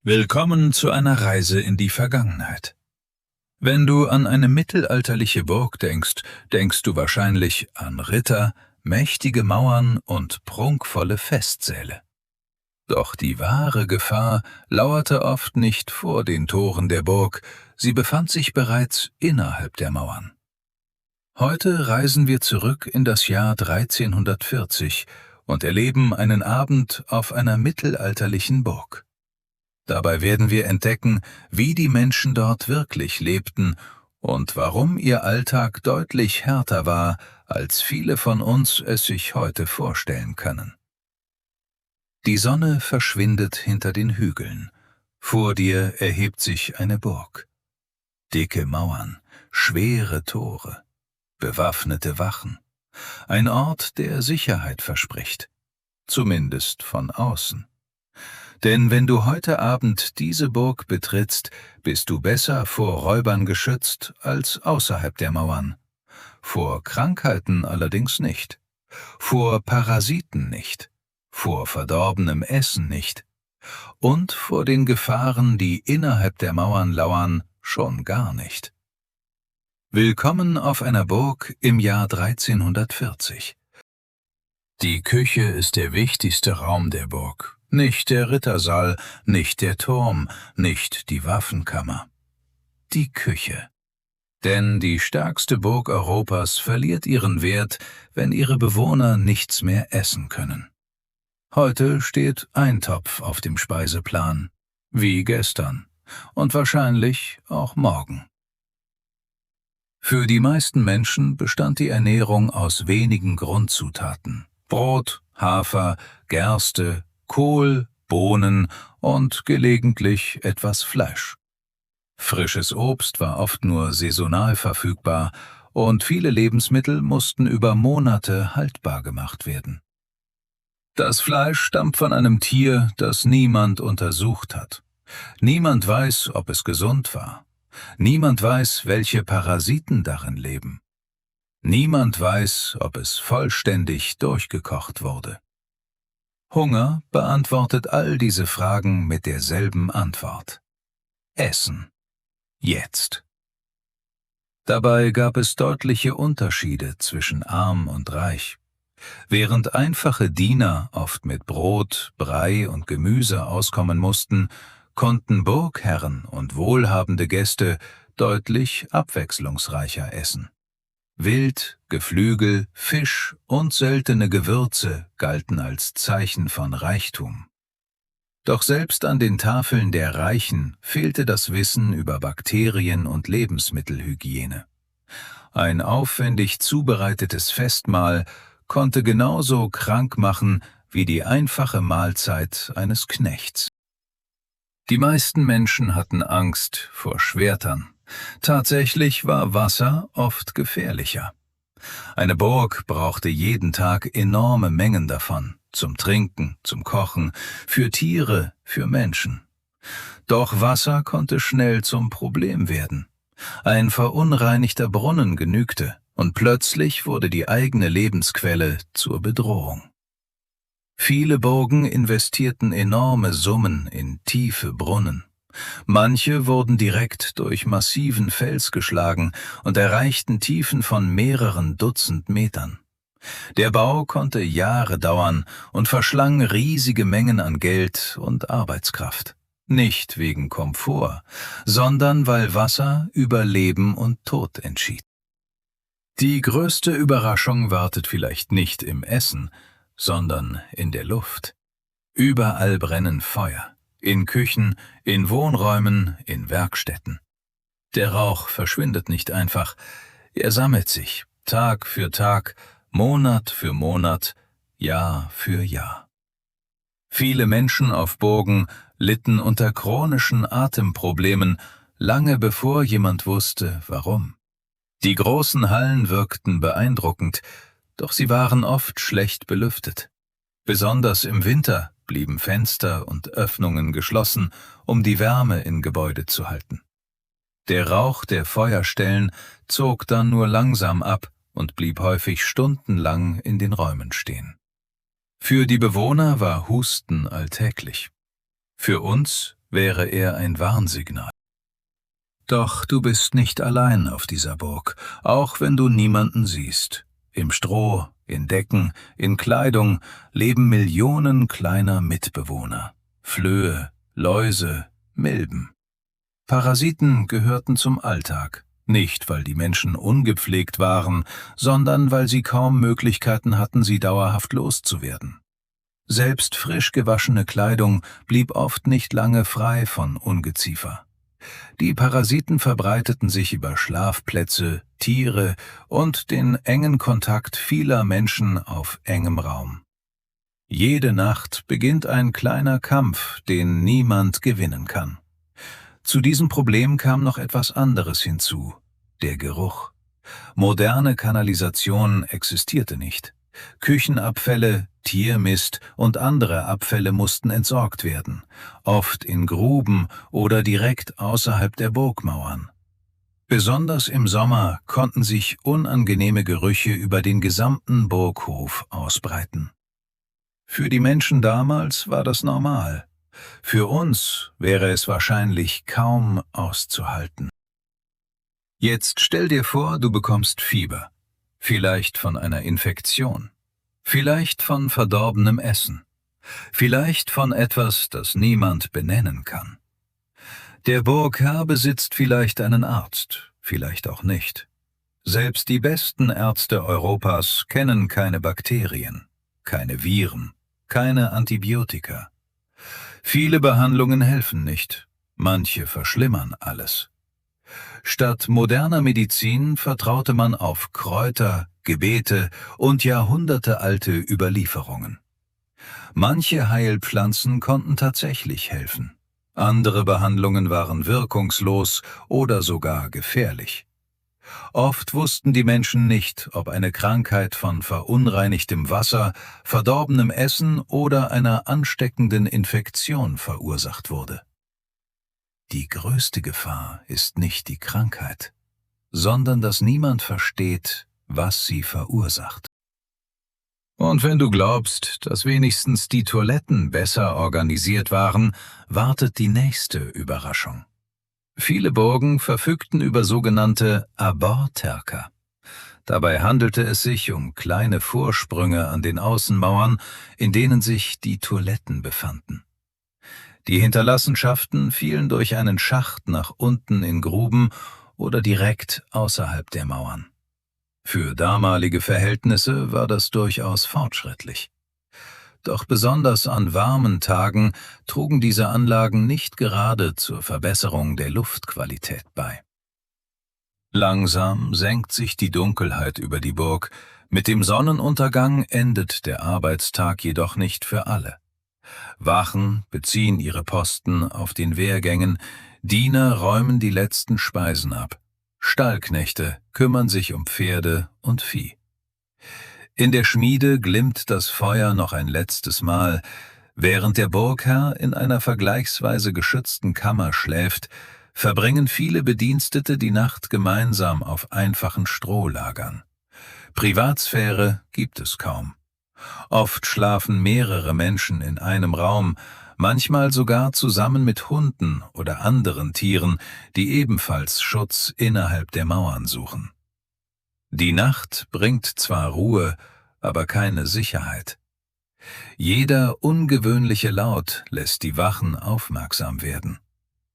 Willkommen zu einer Reise in die Vergangenheit. Wenn du an eine mittelalterliche Burg denkst, denkst du wahrscheinlich an Ritter, mächtige Mauern und prunkvolle Festsäle. Doch die wahre Gefahr lauerte oft nicht vor den Toren der Burg, sie befand sich bereits innerhalb der Mauern. Heute reisen wir zurück in das Jahr 1340 und erleben einen Abend auf einer mittelalterlichen Burg. Dabei werden wir entdecken, wie die Menschen dort wirklich lebten und warum ihr Alltag deutlich härter war, als viele von uns es sich heute vorstellen können. Die Sonne verschwindet hinter den Hügeln. Vor dir erhebt sich eine Burg. Dicke Mauern, schwere Tore, bewaffnete Wachen. Ein Ort, der Sicherheit verspricht. Zumindest von außen. Denn wenn du heute Abend diese Burg betrittst, bist du besser vor Räubern geschützt als außerhalb der Mauern. Vor Krankheiten allerdings nicht. Vor Parasiten nicht. Vor verdorbenem Essen nicht. Und vor den Gefahren, die innerhalb der Mauern lauern, schon gar nicht. Willkommen auf einer Burg im Jahr 1340. Die Küche ist der wichtigste Raum der Burg. Nicht der Rittersaal, nicht der Turm, nicht die Waffenkammer. Die Küche. Denn die stärkste Burg Europas verliert ihren Wert, wenn ihre Bewohner nichts mehr essen können. Heute steht ein Topf auf dem Speiseplan, wie gestern und wahrscheinlich auch morgen. Für die meisten Menschen bestand die Ernährung aus wenigen Grundzutaten: Brot, Hafer, Gerste, Kohl, Bohnen und gelegentlich etwas Fleisch. Frisches Obst war oft nur saisonal verfügbar und viele Lebensmittel mussten über Monate haltbar gemacht werden. Das Fleisch stammt von einem Tier, das niemand untersucht hat. Niemand weiß, ob es gesund war. Niemand weiß, welche Parasiten darin leben. Niemand weiß, ob es vollständig durchgekocht wurde. Hunger beantwortet all diese Fragen mit derselben Antwort: Essen. Jetzt. Dabei gab es deutliche Unterschiede zwischen arm und reich. Während einfache Diener oft mit Brot, Brei und Gemüse auskommen mussten, konnten Burgherren und wohlhabende Gäste deutlich abwechslungsreicher essen. Wild, Geflügel, Fisch und seltene Gewürze galten als Zeichen von Reichtum. Doch selbst an den Tafeln der Reichen fehlte das Wissen über Bakterien- und Lebensmittelhygiene. Ein aufwendig zubereitetes Festmahl konnte genauso krank machen wie die einfache Mahlzeit eines Knechts. Die meisten Menschen hatten Angst vor Schwertern. Tatsächlich war Wasser oft gefährlicher. Eine Burg brauchte jeden Tag enorme Mengen davon, zum Trinken, zum Kochen, für Tiere, für Menschen. Doch Wasser konnte schnell zum Problem werden. Ein verunreinigter Brunnen genügte, und plötzlich wurde die eigene Lebensquelle zur Bedrohung. Viele Burgen investierten enorme Summen in tiefe Brunnen. Manche wurden direkt durch massiven Fels geschlagen und erreichten Tiefen von mehreren Dutzend Metern. Der Bau konnte Jahre dauern und verschlang riesige Mengen an Geld und Arbeitskraft. Nicht wegen Komfort, sondern weil Wasser über Leben und Tod entschied. Die größte Überraschung wartet vielleicht nicht im Essen, sondern in der Luft. Überall brennen Feuer. In Küchen, in Wohnräumen, in Werkstätten. Der Rauch verschwindet nicht einfach, er sammelt sich, Tag für Tag, Monat für Monat, Jahr für Jahr. Viele Menschen auf Burgen litten unter chronischen Atemproblemen, lange bevor jemand wusste, warum. Die großen Hallen wirkten beeindruckend, doch sie waren oft schlecht belüftet. Besonders im Winter blieben Fenster und Öffnungen geschlossen, um die Wärme in Gebäude zu halten. Der Rauch der Feuerstellen zog dann nur langsam ab und blieb häufig stundenlang in den Räumen stehen. Für die Bewohner war Husten alltäglich. Für uns wäre er ein Warnsignal. Doch du bist nicht allein auf dieser Burg, auch wenn du niemanden siehst. Im Stroh, in Decken, in Kleidung leben Millionen kleiner Mitbewohner. Flöhe, Läuse, Milben. Parasiten gehörten zum Alltag, nicht weil die Menschen ungepflegt waren, sondern weil sie kaum Möglichkeiten hatten, sie dauerhaft loszuwerden. Selbst frisch gewaschene Kleidung blieb oft nicht lange frei von Ungeziefer. Die Parasiten verbreiteten sich über Schlafplätze, Tiere und den engen Kontakt vieler Menschen auf engem Raum. Jede Nacht beginnt ein kleiner Kampf, den niemand gewinnen kann. Zu diesem Problem kam noch etwas anderes hinzu: der Geruch. Moderne Kanalisation existierte nicht. Küchenabfälle, Tiermist und andere Abfälle mussten entsorgt werden, oft in Gruben oder direkt außerhalb der Burgmauern. Besonders im Sommer konnten sich unangenehme Gerüche über den gesamten Burghof ausbreiten. Für die Menschen damals war das normal. Für uns wäre es wahrscheinlich kaum auszuhalten. Jetzt stell dir vor, du bekommst Fieber. Vielleicht von einer Infektion. Vielleicht von verdorbenem Essen. Vielleicht von etwas, das niemand benennen kann. Der Burgherr besitzt vielleicht einen Arzt, vielleicht auch nicht. Selbst die besten Ärzte Europas kennen keine Bakterien, keine Viren, keine Antibiotika. Viele Behandlungen helfen nicht, manche verschlimmern alles. Statt moderner Medizin vertraute man auf Kräuter, Gebete und jahrhundertealte Überlieferungen. Manche Heilpflanzen konnten tatsächlich helfen. Andere Behandlungen waren wirkungslos oder sogar gefährlich. Oft wussten die Menschen nicht, ob eine Krankheit von verunreinigtem Wasser, verdorbenem Essen oder einer ansteckenden Infektion verursacht wurde. Die größte Gefahr ist nicht die Krankheit, sondern dass niemand versteht, was sie verursacht. Und wenn du glaubst, dass wenigstens die Toiletten besser organisiert waren, wartet die nächste Überraschung. Viele Burgen verfügten über sogenannte Aborterker. Dabei handelte es sich um kleine Vorsprünge an den Außenmauern, in denen sich die Toiletten befanden. Die Hinterlassenschaften fielen durch einen Schacht nach unten in Gruben oder direkt außerhalb der Mauern. Für damalige Verhältnisse war das durchaus fortschrittlich. Doch besonders an warmen Tagen trugen diese Anlagen nicht gerade zur Verbesserung der Luftqualität bei. Langsam senkt sich die Dunkelheit über die Burg. Mit dem Sonnenuntergang endet der Arbeitstag jedoch nicht für alle. Wachen beziehen ihre Posten auf den Wehrgängen, Diener räumen die letzten Speisen ab, Stallknechte kümmern sich um Pferde und Vieh. In der Schmiede glimmt das Feuer noch ein letztes Mal, während der Burgherr in einer vergleichsweise geschützten Kammer schläft, verbringen viele Bedienstete die Nacht gemeinsam auf einfachen Strohlagern. Privatsphäre gibt es kaum. Oft schlafen mehrere Menschen in einem Raum, manchmal sogar zusammen mit Hunden oder anderen Tieren, die ebenfalls Schutz innerhalb der Mauern suchen. Die Nacht bringt zwar Ruhe, aber keine Sicherheit. Jeder ungewöhnliche Laut lässt die Wachen aufmerksam werden.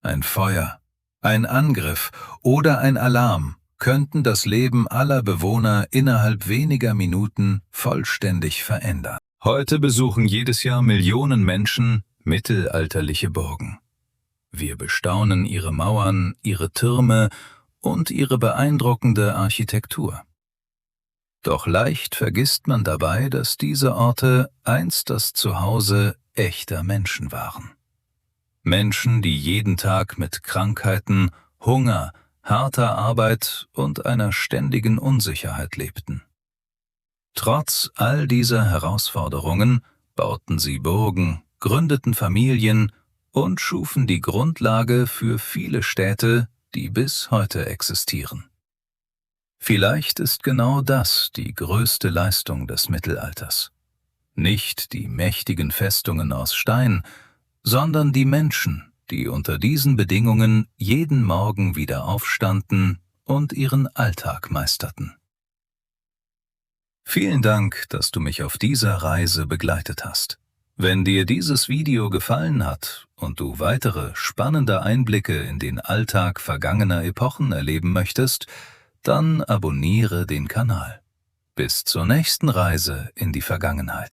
Ein Feuer, ein Angriff oder ein Alarm könnten das Leben aller Bewohner innerhalb weniger Minuten vollständig verändern. Heute besuchen jedes Jahr Millionen Menschen mittelalterliche Burgen. Wir bestaunen ihre Mauern, ihre Türme und ihre beeindruckende Architektur. Doch leicht vergisst man dabei, dass diese Orte einst das Zuhause echter Menschen waren. Menschen, die jeden Tag mit Krankheiten, Hunger, harter Arbeit und einer ständigen Unsicherheit lebten. Trotz all dieser Herausforderungen bauten sie Burgen, gründeten Familien und schufen die Grundlage für viele Städte, die bis heute existieren. Vielleicht ist genau das die größte Leistung des Mittelalters. Nicht die mächtigen Festungen aus Stein, sondern die Menschen, die unter diesen Bedingungen jeden Morgen wieder aufstanden und ihren Alltag meisterten. Vielen Dank, dass du mich auf dieser Reise begleitet hast. Wenn dir dieses Video gefallen hat und du weitere spannende Einblicke in den Alltag vergangener Epochen erleben möchtest, dann abonniere den Kanal. Bis zur nächsten Reise in die Vergangenheit.